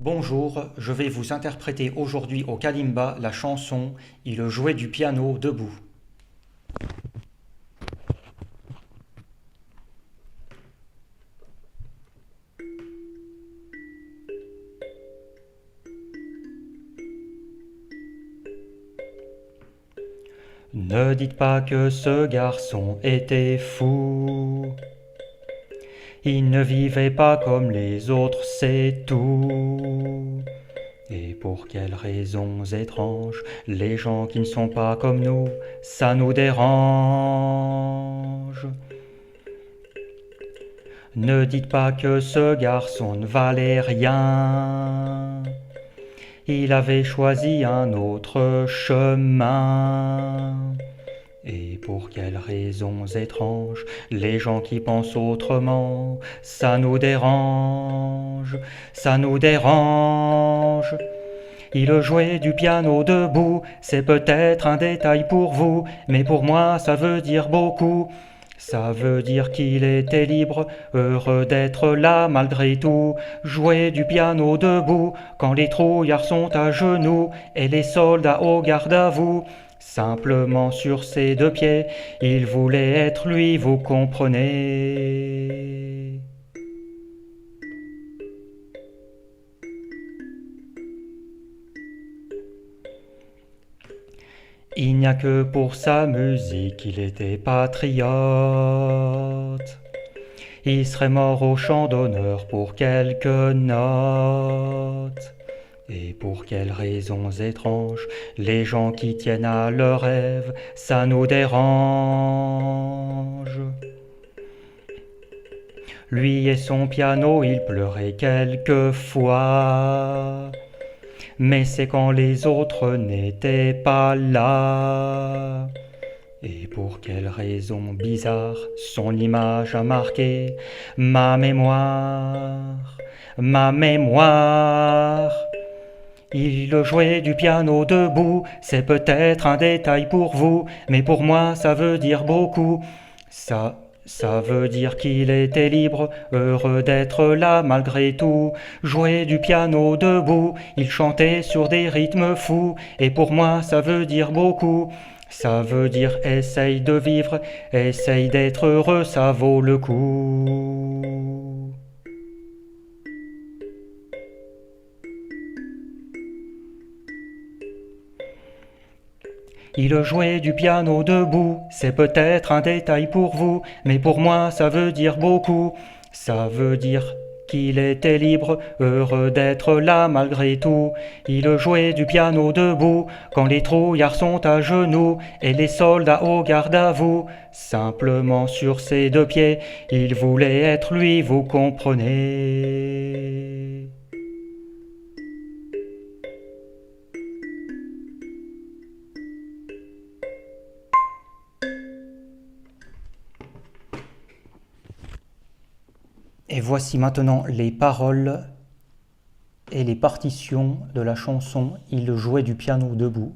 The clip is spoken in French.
Bonjour, je vais vous interpréter aujourd'hui au kalimba la chanson Il jouait du piano debout. Ne dites pas que ce garçon était fou. Il ne vivait pas comme les autres, c'est tout. Et pour quelles raisons étranges, les gens qui ne sont pas comme nous, ça nous dérange. Ne dites pas que ce garçon ne valait rien. Il avait choisi un autre chemin. Et pour quelles raisons étranges, les gens qui pensent autrement, ça nous dérange, ça nous dérange. Il jouait du piano debout, c'est peut-être un détail pour vous, mais pour moi ça veut dire beaucoup. Ça veut dire qu'il était libre, heureux d'être là malgré tout. Jouer du piano debout, quand les trouillards sont à genoux et les soldats au garde à vous. Simplement sur ses deux pieds, il voulait être lui, vous comprenez. Il n'y a que pour sa musique qu'il était patriote. Il serait mort au champ d'honneur pour quelques notes. Et pour quelles raisons étranges, les gens qui tiennent à leurs rêves, ça nous dérange. Lui et son piano, il pleurait quelquefois. Mais c'est quand les autres n'étaient pas là. Et pour quelle raison bizarre, son image a marqué ma mémoire, ma mémoire. Il jouait du piano debout, c'est peut-être un détail pour vous, mais pour moi ça veut dire beaucoup. Ça veut dire qu'il était libre, heureux d'être là malgré tout. Jouer du piano debout, il chantait sur des rythmes fous, et pour moi ça veut dire beaucoup. Ça veut dire essaye de vivre, essaye d'être heureux, ça vaut le coup. Il jouait du piano debout, c'est peut-être un détail pour vous, mais pour moi ça veut dire beaucoup. Ça veut dire qu'il était libre, heureux d'être là malgré tout. Il jouait du piano debout, quand les trouillards sont à genoux, et les soldats au garde à vous. Simplement sur ses deux pieds, il voulait être lui, vous comprenez. Et voici maintenant les paroles et les partitions de la chanson Il jouait du piano debout.